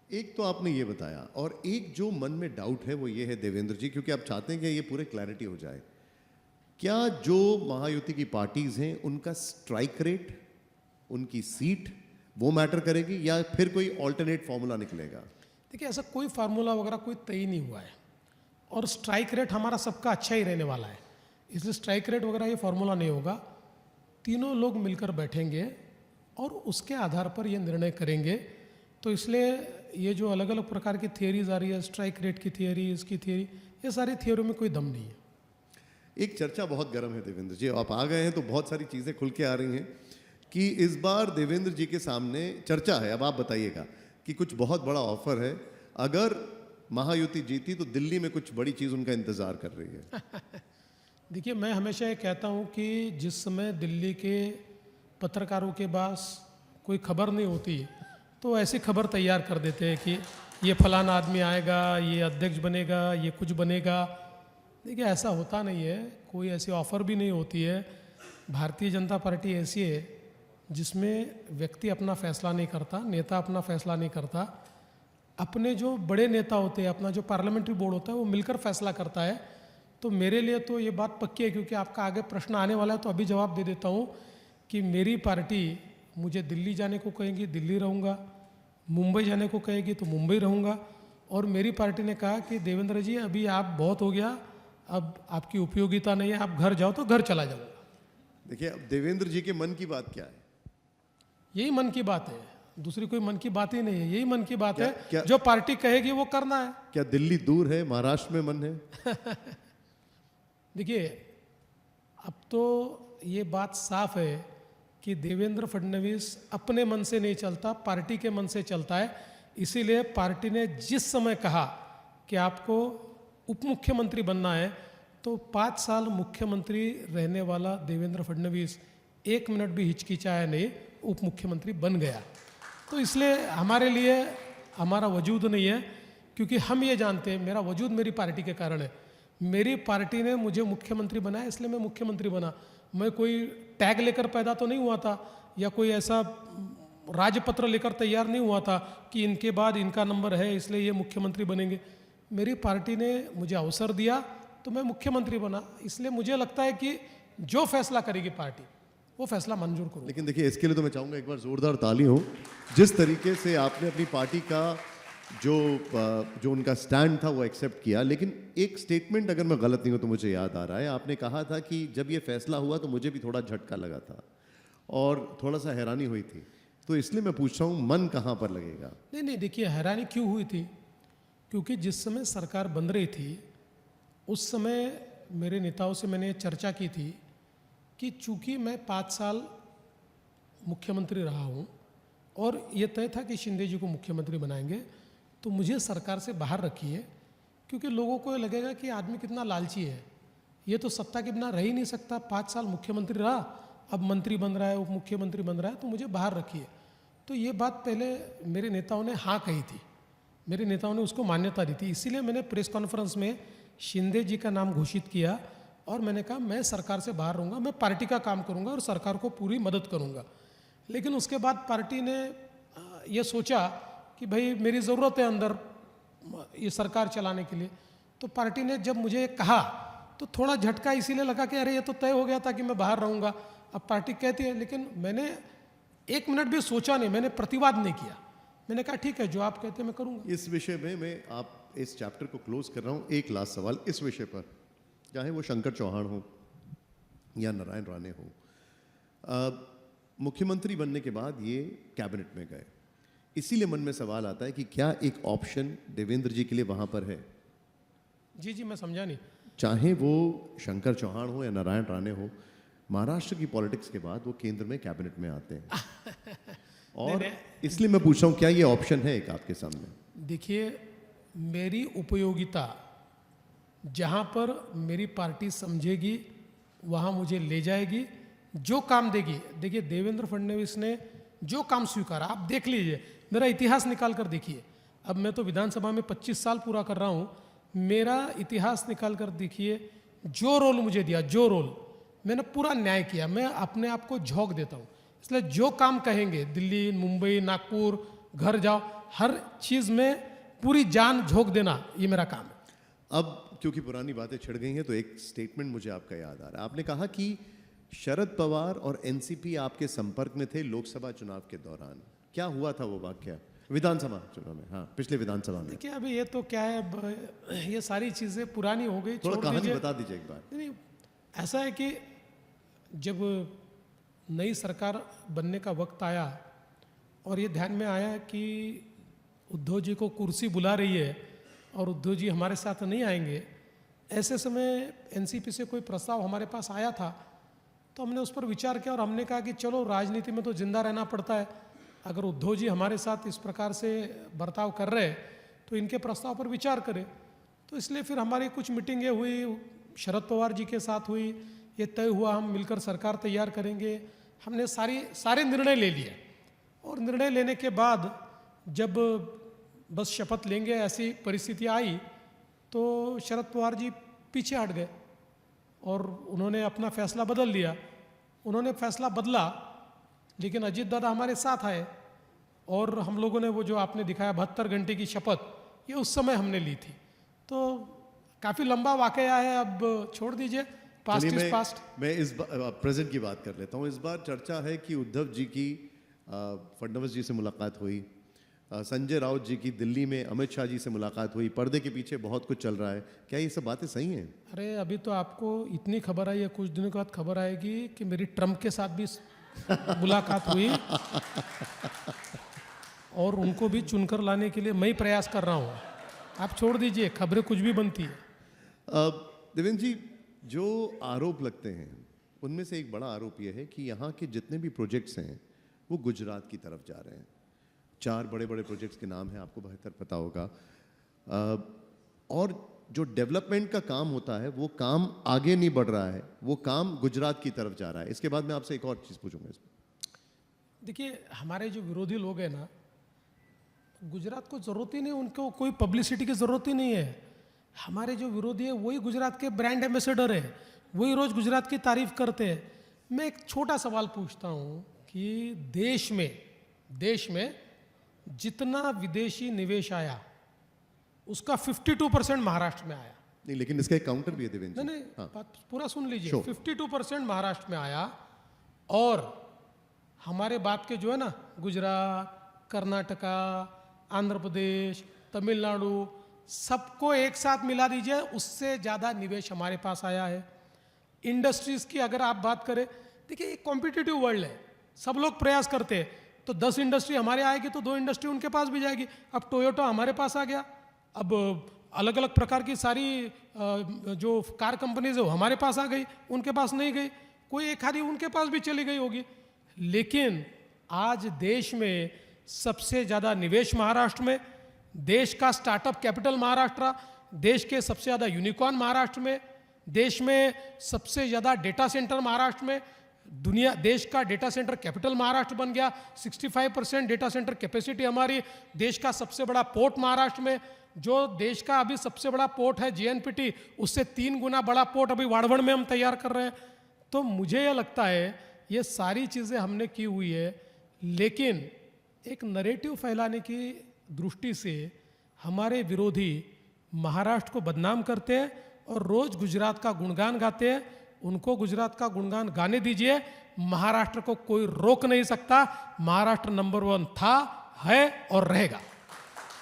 एक तो आपने ये बताया, और एक जो मन में डाउट है वो ये है देवेंद्र जी, क्योंकि आप चाहते हैं कि ये पूरे क्लैरिटी हो जाए, क्या जो महायुति की पार्टीज हैं उनका स्ट्राइक रेट, उनकी सीट वो मैटर करेगी, या फिर कोई ऑल्टरनेट फॉर्मूला निकलेगा? देखिए, ऐसा कोई फार्मूला वगैरह कोई तय नहीं हुआ है, और स्ट्राइक रेट हमारा सबका अच्छा ही रहने वाला है, इसलिए स्ट्राइक रेट वगैरह ये फार्मूला नहीं होगा। तीनों लोग मिलकर बैठेंगे और उसके आधार पर ये निर्णय करेंगे। तो इसलिए ये जो अलग अलग प्रकार की थियरीज आ रही है, स्ट्राइक रेट की थियरी, इसकी थियरी, ये सारी थियरी में कोई दम नहीं है। एक चर्चा बहुत गर्म है देवेंद्र जी, आप आ गए हैं तो बहुत सारी चीज़ें खुल के आ रही हैं कि इस बार देवेंद्र जी के सामने चर्चा है, अब आप बताइएगा, कि कुछ बहुत बड़ा ऑफर है, अगर महायुति जीती तो दिल्ली में कुछ बड़ी चीज़ उनका इंतज़ार कर रही है। देखिए, मैं हमेशा ये कहता हूँ कि जिस समय दिल्ली के पत्रकारों के पास कोई खबर नहीं होती तो ऐसी खबर तैयार कर देते हैं कि ये फलाना आदमी आएगा, ये अध्यक्ष बनेगा, ये कुछ बनेगा। देखिए, ऐसा होता नहीं है, कोई ऐसी ऑफ़र भी नहीं होती है। भारतीय जनता पार्टी ऐसी है जिसमें व्यक्ति अपना फैसला नहीं करता, नेता अपना फैसला नहीं करता, अपने जो बड़े नेता होते हैं, अपना जो पार्लियामेंट्री बोर्ड होता है वो मिलकर फैसला करता है। तो मेरे लिए तो ये बात पक्की है, क्योंकि आपका आगे प्रश्न आने वाला है तो अभी जवाब दे देता हूँ कि मेरी पार्टी मुझे दिल्ली जाने को कहेगी, दिल्ली रहूँगा, मुंबई जाने को कहेगी तो मुंबई रहूँगा। और मेरी पार्टी ने कहा कि देवेंद्र जी, अभी आप बहुत हो गया, अब आपकी उपयोगिता नहीं है, आप घर जाओ, तो घर चला जाऊँगा। देखिए, अब देवेंद्र जी के मन की बात क्या है? यही मन की बात है, दूसरी कोई मन की बात ही नहीं है, यही मन की बात है। क्या जो पार्टी कहेगी वो करना है। क्या दिल्ली दूर है, महाराष्ट्र में मन है? देखिए, अब तो ये बात साफ है कि देवेंद्र फडणवीस अपने मन से नहीं चलता, पार्टी के मन से चलता है। इसीलिए पार्टी ने जिस समय कहा कि आपको उप मुख्यमंत्री बनना है, तो 5 साल मुख्यमंत्री रहने वाला देवेंद्र फडणवीस 1 मिनट भी हिचकिचाया नहीं, उप मुख्यमंत्री बन गया। तो इसलिए हमारे लिए हमारा वजूद नहीं है, क्योंकि हम ये जानते हैं मेरा वजूद मेरी पार्टी के कारण है। मेरी पार्टी ने मुझे मुख्यमंत्री बनाया, इसलिए मैं मुख्यमंत्री बना। मैं कोई टैग लेकर पैदा तो नहीं हुआ था, या कोई ऐसा राजपत्र लेकर तैयार नहीं हुआ था कि इनके बाद इनका नंबर है इसलिए ये मुख्यमंत्री बनेंगे। मेरी पार्टी ने मुझे अवसर दिया तो मैं मुख्यमंत्री बना। इसलिए मुझे लगता है कि जो फैसला करेगी पार्टी वो फैसला मंजूर करूँ। लेकिन देखिए, इसके लिए तो मैं चाहूँगा एक बार जोरदार ताली हो। जिस तरीके से आपने अपनी पार्टी का जो उनका स्टैंड था वो एक्सेप्ट किया, लेकिन एक स्टेटमेंट, अगर मैं गलत नहीं हूँ तो मुझे याद आ रहा है, आपने कहा था कि जब ये फैसला हुआ तो मुझे भी थोड़ा झटका लगा था और थोड़ा सा हैरानी हुई थी। तो इसलिए मैं पूछ रहा हूँ, मन कहाँ पर लगेगा? नहीं, देखिए, हैरानी क्यों हुई थी, क्योंकि जिस समय सरकार बन रही थी उस समय मेरे नेताओं से मैंने चर्चा की थी कि चूंकि मैं 5 साल मुख्यमंत्री रहा हूँ और ये तय था कि शिंदे जी को मुख्यमंत्री बनाएंगे, तो मुझे सरकार से बाहर रखिए, क्योंकि लोगों को लगेगा कि आदमी कितना लालची है, ये तो सत्ता के बिना रह ही नहीं सकता, 5 साल मुख्यमंत्री रहा, अब मंत्री बन रहा है, उप मुख्यमंत्री बन रहा है, तो मुझे बाहर रखिए। तो ये बात पहले मेरे नेताओं ने हाँ कही थी, मेरे नेताओं ने उसको मान्यता दी थी। इसीलिए मैंने प्रेस कॉन्फ्रेंस में शिंदे जी का नाम घोषित किया और मैंने कहा मैं सरकार से बाहर रहूँगा, मैं पार्टी का काम करूँगा और सरकार को पूरी मदद करूँगा। लेकिन उसके बाद पार्टी ने ये सोचा कि भाई मेरी ज़रूरत है अंदर ये सरकार चलाने के लिए, तो पार्टी ने जब मुझे कहा तो थोड़ा झटका इसीलिए लगा कि अरे ये तो तय हो गया था कि मैं बाहर रहूँगा, अब पार्टी कहती है। लेकिन मैंने 1 मिनट भी सोचा नहीं, मैंने प्रतिवाद नहीं किया, मैंने कहा ठीक है जो आप कहते हैं मैं करूँगा। इस विषय में मैं आप इस चैप्टर को क्लोज कर रहा हूँ। एक लास्ट सवाल इस विषय पर, चाहे वो शंकर चौहान हो या नारायण राणे हो, मुख्यमंत्री बनने के बाद ये कैबिनेट में गए, इसीलिए मन में सवाल आता है कि क्या एक ऑप्शन देवेंद्र जी के लिए वहां पर है? जी, मैं समझा नहीं। चाहे वो शंकर चौहान हो या नारायण राणे हो, महाराष्ट्र की पॉलिटिक्स के बाद वो केंद्र में कैबिनेट में आते हैं और इसलिए मैं पूछ रहा हूँ क्या ये ऑप्शन है एक आपके सामने? देखिए, मेरी उपयोगिता जहाँ पर मेरी पार्टी समझेगी वहाँ मुझे ले जाएगी, जो काम देगी। देखिए, देवेंद्र फडणवीस ने जो काम स्वीकारा, आप देख लीजिए, मेरा इतिहास निकाल कर देखिए। अब मैं तो विधानसभा में 25 साल पूरा कर रहा हूँ, मेरा इतिहास निकाल कर देखिए, जो रोल मुझे दिया, जो रोल मैंने पूरा न्याय किया। मैं अपने आप को झोंक देता हूँ, इसलिए जो काम कहेंगे दिल्ली, मुंबई, नागपुर, घर जाओ, हर चीज़ में पूरी जान झोंक देना, ये मेरा काम है। अब क्योंकि पुरानी बातें छिड़ गई हैं तो एक स्टेटमेंट मुझे आपका याद आ रहा है। आपने कहा कि शरद पवार और एनसीपी आपके संपर्क में थे लोकसभा चुनाव के दौरान। क्या हुआ था वो वाकया? विधानसभा चुनाव में, हाँ, पिछले विधानसभा में। देखिए अभी ये तो क्या है, ये सारी चीज़ें पुरानी हो गई, थोड़ा छोड़ कहानी दीजिए। बता दीजिए एक बार। नहीं, ऐसा है कि जब नई सरकार बनने का वक्त आया और ये ध्यान में आया कि उद्धव जी को कुर्सी बुला रही है और उद्धव जी हमारे साथ नहीं आएंगे, ऐसे समय एनसीपी से कोई प्रस्ताव हमारे पास आया था, तो हमने उस पर विचार किया और हमने कहा कि चलो राजनीति में तो जिंदा रहना पड़ता है, अगर उद्धव जी हमारे साथ इस प्रकार से बर्ताव कर रहे हैं तो इनके प्रस्ताव पर विचार करें। तो इसलिए फिर हमारी कुछ मीटिंगें हुई, शरद पवार जी के साथ हुई, ये तय हुआ हम मिलकर सरकार तैयार करेंगे। हमने सारे निर्णय ले लिए और निर्णय लेने के बाद जब बस शपथ लेंगे ऐसी परिस्थिति आई तो शरद पवार जी पीछे हट गए और उन्होंने अपना फैसला बदल लिया। उन्होंने फैसला बदला लेकिन अजीत दादा हमारे साथ आए और हम लोगों ने वो जो आपने दिखाया 72 घंटे की शपथ, ये उस समय हमने ली थी। तो काफ़ी लंबा वाकया है, अब छोड़ दीजिए, पास्ट चलिए, इज पास्ट। मैं इस प्रेजेंट की बात कर लेता हूँ। इस बार चर्चा है कि उद्धव जी की फडणवीस जी से मुलाकात हुई, संजय राउत जी की दिल्ली में अमित शाह जी से मुलाकात हुई, पर्दे के पीछे बहुत कुछ चल रहा है। क्या ये सब बातें सही हैं? अरे अभी तो आपको इतनी खबर आई है, कुछ दिनों के बाद खबर आएगी कि मेरी ट्रम्प के साथ भी मुलाकात हुई और उनको भी चुनकर लाने के लिए मैं ही प्रयास कर रहा हूँ। आप छोड़ दीजिए, खबरें कुछ भी बनती है। देवेंद्र जी, जो आरोप लगते हैं उनमें से एक बड़ा आरोप यह है कि यहाँ के जितने भी प्रोजेक्ट्स हैं वो गुजरात की तरफ जा रहे हैं। 4 बड़े बड़े प्रोजेक्ट्स के नाम हैं, आपको बेहतर पता होगा। और जो डेवलपमेंट का काम होता है वो काम आगे नहीं बढ़ रहा है, वो काम गुजरात की तरफ जा रहा है। इसके बाद मैं आपसे एक और चीज़ पूछूंगा इसमें। देखिए हमारे जो विरोधी लोग हैं ना, गुजरात को ज़रूरत ही नहीं, उनको कोई पब्लिसिटी की ज़रूरत ही नहीं है। हमारे जो विरोधी है वही गुजरात के ब्रांड एम्बेसडर है, वही रोज़ गुजरात की तारीफ करते हैं। मैं एक छोटा सवाल पूछता हूँ कि देश में जितना विदेशी निवेश आया उसका 52% महाराष्ट्र में आया। नहीं, लेकिन इसका एक काउंटर भी है देवेंद्र जी। नहीं, हाँ। बात पूरा सुन लीजिए। Sure. 52% महाराष्ट्र में आया और हमारे बात के जो है ना, गुजरात, कर्नाटका, आंध्र प्रदेश, तमिलनाडु, सबको एक साथ मिला दीजिए, उससे ज़्यादा निवेश हमारे पास आया है। इंडस्ट्रीज की अगर आप बात करें, देखिए एक कॉम्पिटिटिव वर्ल्ड है, सब लोग प्रयास करते हैं, तो 10 इंडस्ट्री हमारे आएगी तो 2 इंडस्ट्री उनके पास भी जाएगी। अब टोयोटा हमारे पास आ गया, अब अलग अलग प्रकार की सारी जो कार कंपनीज है वो हमारे पास आ गई, उनके पास नहीं गई, कोई एक आधी उनके पास भी चली गई होगी। लेकिन आज देश में सबसे ज़्यादा निवेश महाराष्ट्र में, देश का स्टार्टअप कैपिटल महाराष्ट्र, देश के सबसे ज़्यादा यूनिकॉर्न महाराष्ट्र में, देश में सबसे ज़्यादा डेटा सेंटर महाराष्ट्र में, देश का डेटा सेंटर कैपिटल महाराष्ट्र बन गया। 65% डेटा सेंटर कैपेसिटी हमारी, देश का सबसे बड़ा पोर्ट महाराष्ट्र में, जो देश का अभी सबसे बड़ा पोर्ट है JNPT, उससे 3 गुना बड़ा पोर्ट अभी वाड़वड़ में हम तैयार कर रहे हैं। तो मुझे यह लगता है ये सारी चीज़ें हमने की हुई है, लेकिन एक नरेटिव फैलाने की दृष्टि से हमारे विरोधी महाराष्ट्र को बदनाम करते हैं और रोज़ गुजरात का गुणगान गाते हैं। उनको गुजरात का गुणगान गाने दीजिए, महाराष्ट्र को कोई रोक नहीं सकता। महाराष्ट्र नंबर 1 था, है और रहेगा।